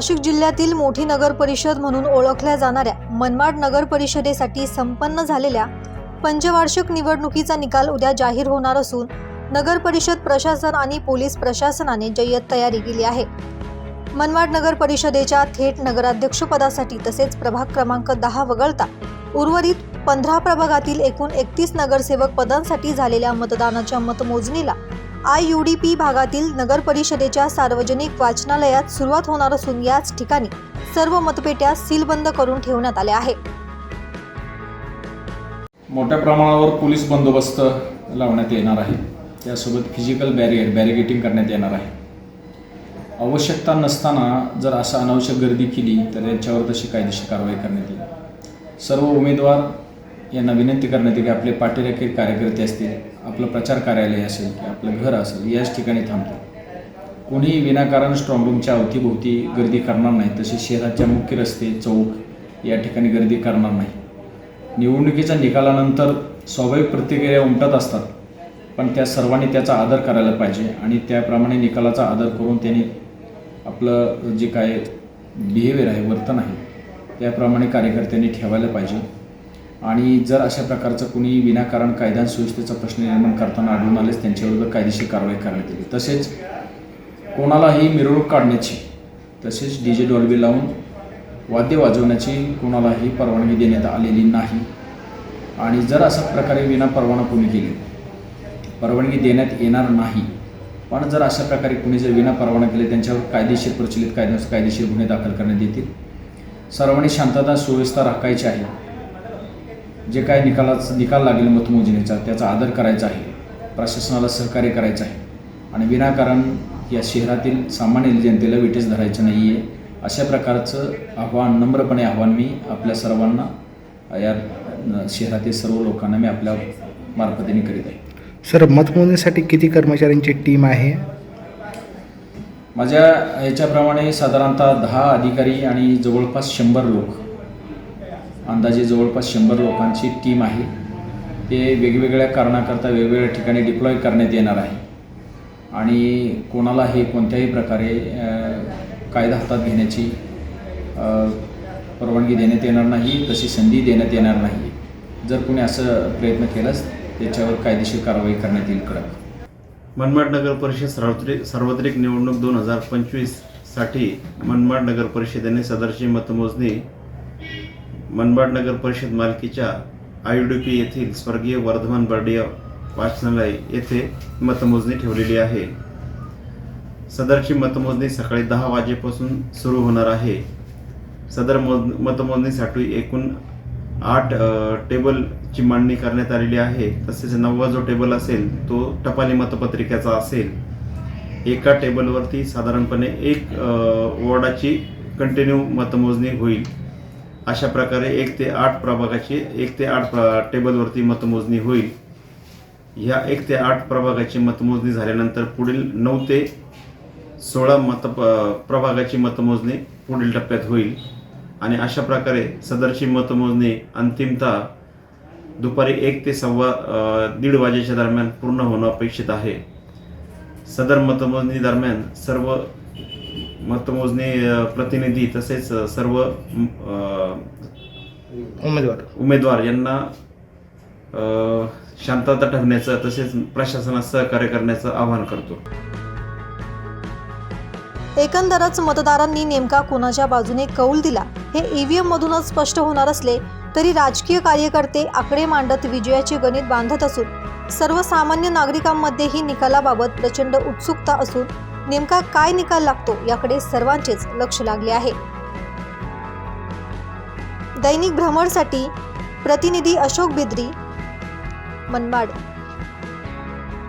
नाशिक जिल्ह्यातील मोठी नगर परिषद म्हणून ओळखल्या जाणाऱ्या मनमाड नगर परिषदेसाठी संपन्न झालेल्या पंचवार्षिक निवडणुकीचा निकाल उद्या जाहीर होणार असून नगर परिषद प्रशासन आणि पोलीस प्रशासनाने जय्यत तयारी केली आहे। मनमाड नगर परिषदेच्या थेट नगराध्यक्षपदासाठी तसेच प्रभाग क्रमांक 10 वगळता उर्वरित 15 प्रभागातील एकूण 31 नगरसेवक पदांसाठी झालेल्या मतदानाच्या मतमोजणीला IUDP भागातील नगर परिषदेच्या सार्वजनिक वाचनालयात सुरुवात होणार असून याच ठिकाणी सर्व मतपेट्या सीलबंद करून ठेवण्यात आल्या आहे। मोठ्या प्रमाणावर पोलीस बंदोबस्त लावण्यात येणार आहे। त्यासोबत फिजिकल बॅरिगेटिंग करण्यात येणार आहे। आवश्यकता नसताना जर असं अनावश्यक गर्दी केली तर यांच्यावर तशी कायदेशीर कारवाई करण्यात येईल। सर्व उमेदवार यांना विनंती करण्यात येईल की आपले पाठीराखील कार्यकर्ते असतील, आपलं प्रचार कार्यालय असेल की आपलं घर असेल याच ठिकाणी थांबतील। कोणीही विनाकारण स्ट्रॉंग रूमच्या अवतीभोवती गर्दी करणार नाही। तसे शहराच्या मुख्य रस्ते, चौक या ठिकाणी गर्दी करणार नाही। निवडणुकीच्या निकालानंतर स्वाभाविक प्रतिक्रिया उमटत असतात, पण त्या सर्वांनी त्याचा आदर करायला पाहिजे आणि त्याप्रमाणे निकालाचा आदर करून त्यांनी आपलं जे काय बिहेवियर आहे, वर्तन आहे, त्याप्रमाणे कार्यकर्त्यांनी ठेवायला पाहिजे। आणि जर अशा प्रकारचं कोणी विनाकारण कायदा सुव्यवस्थेचा प्रश्न निर्माण करताना आढळून आलेच त्यांच्याविरुद्ध कायदेशीर कारवाई करण्यात येईल। तसेच कोणालाही मिरवणूक काढण्याची तसेच DJ डॉल्बी लावून वाद्य वाजवण्याची कोणालाही परवानगी देण्यात आलेली नाही। आणि जर अशा प्रकारे विनापरवाना कोणी केली परवानगी देण्यात येणार नाही। पण जर अशा प्रकारे कोणी जर विनापरवाना केले त्यांच्यावर कायदेशीर प्रचलित कायद्यानुसार कायदेशीर गुन्हे दाखल करण्यात येतील। सर्वांनी शांतता सुव्यवस्था राखायची आहे। जे काय निकाल लागेल मतमोजणीचा त्याचा आदर करायचा आहे, प्रशासनाला सहकार्य करायचं आहे आणि विनाकारण या शहरातील सामान्य जनतेला विटेस धरायचं नाही आहे। अशा प्रकारचं नम्रपणे आव्हान मी आपल्या सर्वांना या शहरातील सर्व लोकांना मी आपल्या मार्फतीने करीत आहे। सर, मतमोजणीसाठी किती कर्मचाऱ्यांची टीम आहे? माझ्या याच्याप्रमाणे साधारणतः 10 अधिकारी आणि जवळपास 100 लोक, अंदाजे जवळपास 100 लोकांची टीम आहे। ते वेगवेगळ्या कारणाकरता वेगवेगळ्या ठिकाणी डिप्लॉय करण्यात येणार आहे आणि कोणालाही कोणत्याही प्रकारे कायदा हातात घेण्याची परवानगी देण्यात येणार नाही, तशी संधी देण्यात येणार नाही। जर कोणी असं प्रयत्न केलाच त्याच्यावर कायदेशीर कारवाई करण्यात येईल कडक। मनमाड नगर परिषद सार्वत्रिक निवडणूक 2025 साठी मनमाड नगर परिषदेने सदरची मतमोजणी मनमाड नगर परिषद मालकीच्या IUDP येथील स्वर्गीय वर्धमान बर्डिया वाचनालय येथे मतमोजणी ठेवलेली आहे। सदरची मतमोजणी सकाळी 10 वाजेपासून सुरू होणार आहे। सदर मतमोजणीसाठी एकूण 8 टेबलची मांडणी करण्यात आलेली आहे। तसेच 9वा जो टेबल असेल तो टपाली मतपत्रिकेचा असेल। एका टेबलवरती साधारणपणे 1 वॉर्डाची कंटिन्यू मतमोजणी होईल। अशा प्रकारे 1 ते 8 प्रभागाची 1 ते 8 टेबलवरती मतमोजणी होईल। ह्या 1 ते 8 प्रभागाची मतमोजणी झाल्यानंतर पुढील 9 ते 16 प्रभागाची मतमोजणी पुढील टप्प्यात होईल आणि अशा प्रकारे सदरची मतमोजणी अंतिमतः दुपारी 1 ते 1:15 वाजेच्या दरम्यान पूर्ण होणं अपेक्षित आहे। सदर मतमोजणी दरम्यान सर्व मतमोजणी प्रतिनिधी तसेच सर्व उमेदवार यांना शांतता ठेवण्याचं तसेच प्रशासनास सहकार्य करण्याचं आवाहन करतो। एकंदरच मतदारांनी नेमका कोणाच्या बाजूने कौल दिला हे EVM मधूनच स्पष्ट होणार असले तरी राजकीय कार्यकर्ते आकडे मांडत विजयाचे गणित बांधत असून सर्वसामान्य नागरिकांमध्येही निकालाबाबत प्रचंड उत्सुकता असून नेमका काय निकाल लागतो याकडे सर्वांचेच लक्ष लागले आहे। दैनिक भ्रमरसाठी प्रतिनिधी अशोक बिद्री, मनमाड।